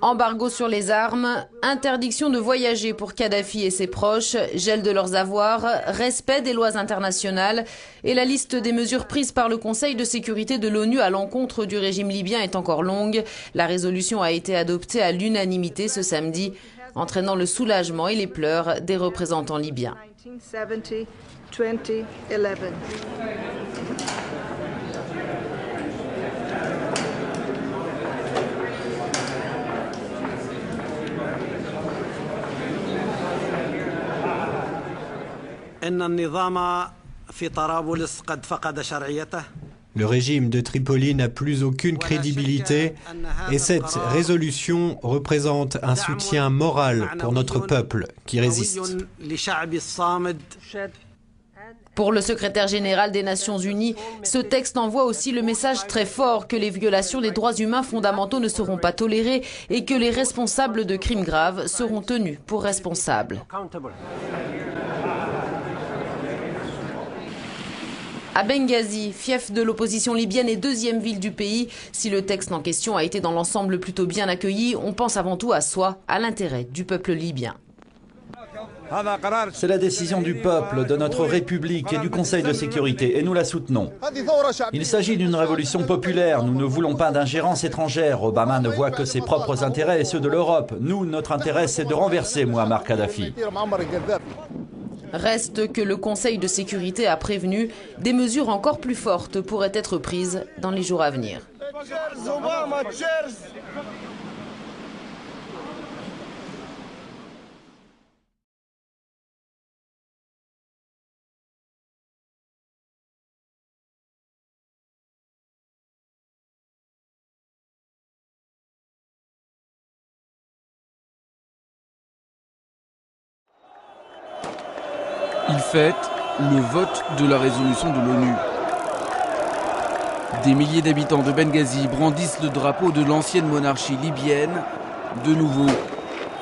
Embargo sur les armes, interdiction de voyager pour Kadhafi et ses proches, gel de leurs avoirs, respect des lois internationales et la liste des mesures prises par le Conseil de sécurité de l'ONU à l'encontre du régime libyen est encore longue. La résolution a été adoptée à l'unanimité ce samedi, entraînant le soulagement et les pleurs des représentants libyens. Le régime de Tripoli n'a plus aucune crédibilité et cette résolution représente un soutien moral pour notre peuple qui résiste. Pour le secrétaire général des Nations Unies, ce texte envoie aussi le message très fort que les violations des droits humains fondamentaux ne seront pas tolérées et que les responsables de crimes graves seront tenus pour responsables. À Benghazi, fief de l'opposition libyenne et deuxième ville du pays, si le texte en question a été dans l'ensemble plutôt bien accueilli, on pense avant tout à soi, à l'intérêt du peuple libyen. C'est la décision du peuple, de notre République et du Conseil de sécurité, et nous la soutenons. Il s'agit d'une révolution populaire, nous ne voulons pas d'ingérence étrangère. Obama ne voit que ses propres intérêts et ceux de l'Europe. Nous, notre intérêt, c'est de renverser Mouammar Kadhafi. Reste que le Conseil de sécurité a prévenu, des mesures encore plus fortes pourraient être prises dans les jours à venir. Il fête le vote de la résolution de l'ONU. Des milliers d'habitants de Benghazi brandissent le drapeau de l'ancienne monarchie libyenne. De nouveau,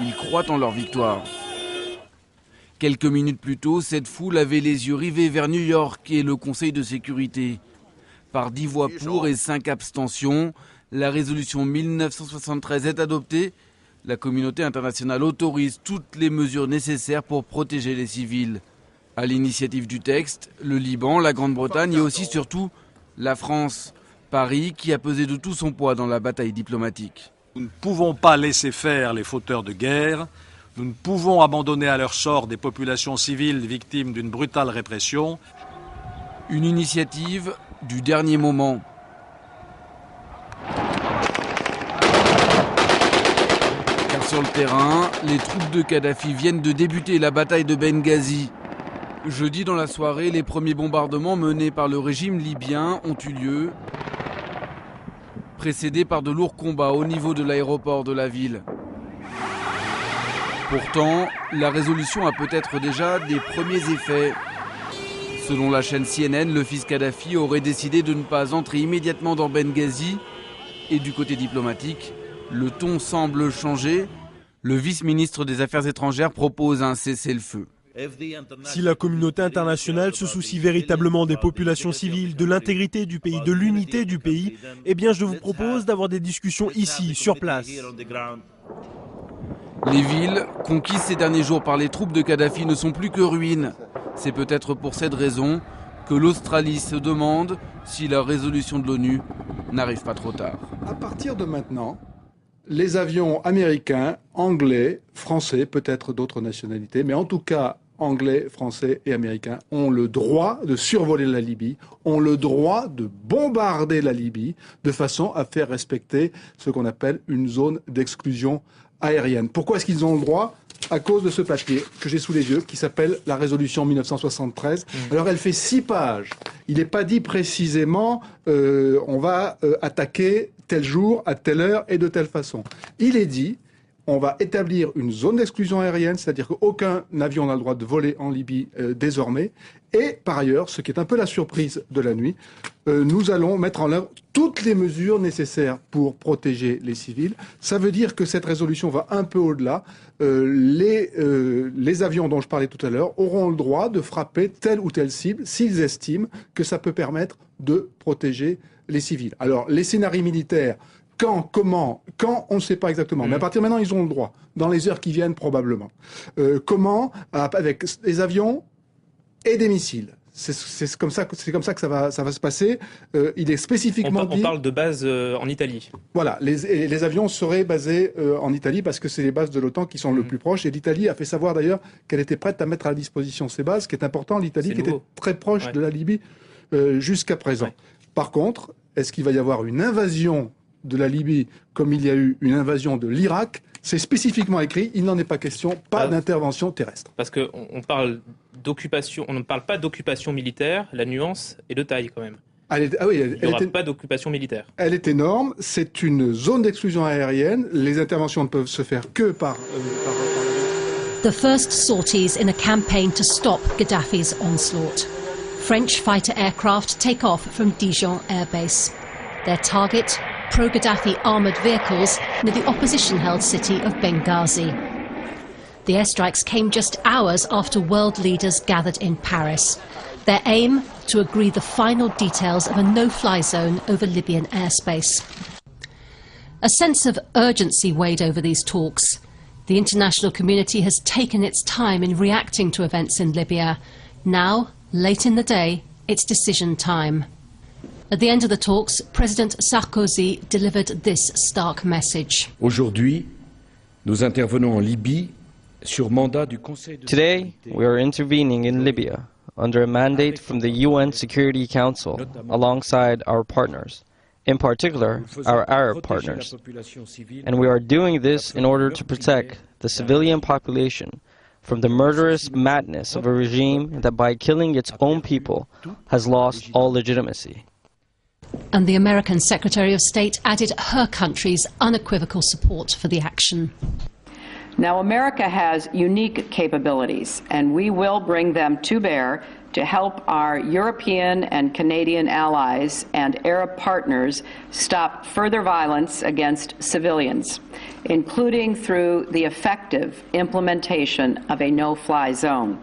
ils croient en leur victoire. Quelques minutes plus tôt, cette foule avait les yeux rivés vers New York et le Conseil de sécurité. Par 10 voix pour et 5 abstentions, la résolution 1973 est adoptée. La communauté internationale autorise toutes les mesures nécessaires pour protéger les civils. À l'initiative du texte, le Liban, la Grande-Bretagne et aussi surtout la France. Paris qui a pesé de tout son poids dans la bataille diplomatique. Nous ne pouvons pas laisser faire les fauteurs de guerre. Nous ne pouvons abandonner à leur sort des populations civiles victimes d'une brutale répression. Une initiative du dernier moment. Car sur le terrain, les troupes de Kadhafi viennent de débuter la bataille de Benghazi. Jeudi dans la soirée, les premiers bombardements menés par le régime libyen ont eu lieu, précédés par de lourds combats au niveau de l'aéroport de la ville. Pourtant, la résolution a peut-être déjà des premiers effets. Selon la chaîne CNN, le fils Kadhafi aurait décidé de ne pas entrer immédiatement dans Benghazi. Et du côté diplomatique, le ton semble changer. Le vice-ministre des Affaires étrangères propose un cessez-le-feu. Si la communauté internationale se soucie véritablement des populations civiles, de l'intégrité du pays, de l'unité du pays, eh bien je vous propose d'avoir des discussions ici, sur place. Les villes, conquises ces derniers jours par les troupes de Kadhafi, ne sont plus que ruines. C'est peut-être pour cette raison que l'Australie se demande si la résolution de l'ONU n'arrive pas trop tard. À partir de maintenant, les avions américains, anglais, français, peut-être d'autres nationalités, mais en tout cas anglais, français et américains ont le droit de survoler la Libye, ont le droit de bombarder la Libye de façon à faire respecter ce qu'on appelle une zone d'exclusion aérienne. Pourquoi est-ce qu'ils ont le droit ? À cause de ce papier que j'ai sous les yeux, qui s'appelle la résolution 1973. Alors elle fait 6 pages. Il n'est pas dit précisément on va attaquer tel jour, à telle heure et de telle façon. Il est dit on va établir une zone d'exclusion aérienne, c'est-à-dire qu'aucun avion n'a le droit de voler en Libye désormais. Et par ailleurs, ce qui est un peu la surprise de la nuit, nous allons mettre en œuvre toutes les mesures nécessaires pour protéger les civils. Ça veut dire que cette résolution va un peu au-delà. Les avions dont je parlais tout à l'heure auront le droit de frapper telle ou telle cible s'ils estiment que ça peut permettre de protéger les civils. Alors, les scénarios militaires, Quand, comment, quand, on ne sait pas exactement. Mais à partir de maintenant, ils ont le droit. Dans les heures qui viennent, probablement. Comment? Avec des avions et des missiles. C'est comme ça que ça va se passer. Il est spécifiquement dit... On parle de bases en Italie. Voilà, les avions seraient basés en Italie parce que c'est les bases de l'OTAN qui sont le plus proches. Et l'Italie a fait savoir d'ailleurs qu'elle était prête à mettre à disposition ces bases, ce qui est important. L'Italie qui était très proche de la Libye jusqu'à présent. Par contre, est-ce qu'il va y avoir une invasion de la Libye comme il y a eu une invasion de l'Irak? C'est spécifiquement écrit, il n'en est pas question, pas d'intervention terrestre. Parce qu'on parle d'occupation, on ne parle pas d'occupation militaire, la nuance est de taille quand même. Il n'y aura pas d'occupation militaire. Elle est énorme, c'est une zone d'exclusion aérienne, les interventions ne peuvent se faire que par The first sorties in a campaign to stop Gaddafi's onslaught. French fighter aircraft take off from Dijon Air Base. Their target, pro-Gaddafi armoured vehicles near the opposition-held city of Benghazi. The airstrikes came just hours after world leaders gathered in Paris. Their aim, to agree the final details of a no-fly zone over Libyan airspace. A sense of urgency weighed over these talks. The international community has taken its time in reacting to events in Libya. Now, late in the day, it's decision time. At the end of the talks, President Sarkozy delivered this stark message. Aujourd'hui, nous intervenons en Libye sur mandat du Conseil de Today, we are intervening in Libya under a mandate from the UN Security Council alongside our partners, in particular our Arab partners. And we are doing this in order to protect the civilian population from the murderous madness of a regime that by killing its own people has lost all legitimacy. And the American Secretary of State added her country's unequivocal support for the action. Now, America has unique capabilities, and we will bring them to bear to help our European and Canadian allies and Arab partners stop further violence against civilians, including through the effective implementation of a no-fly zone.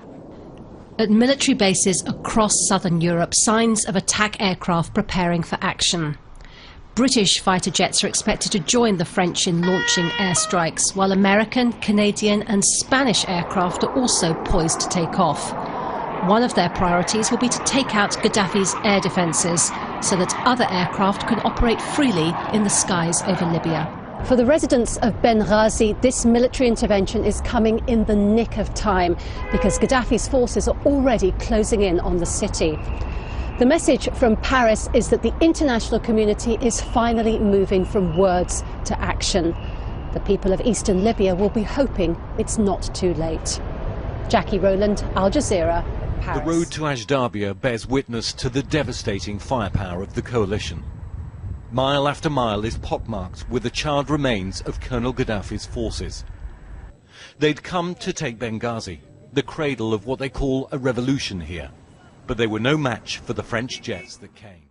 At military bases across southern Europe, signs of attack aircraft preparing for action. British fighter jets are expected to join the French in launching airstrikes, while American, Canadian and Spanish aircraft are also poised to take off. One of their priorities will be to take out Gaddafi's air defences so that other aircraft can operate freely in the skies over Libya. For the residents of Benghazi, this military intervention is coming in the nick of time because Gaddafi's forces are already closing in on the city. The message from Paris is that the international community is finally moving from words to action. The people of eastern Libya will be hoping it's not too late. Jackie Rowland, Al Jazeera, Paris. The road to Ashdabia bears witness to the devastating firepower of the coalition. Mile after mile is pockmarked with the charred remains of Colonel Gaddafi's forces. They'd come to take Benghazi, the cradle of what they call a revolution here. But they were no match for the French jets that came.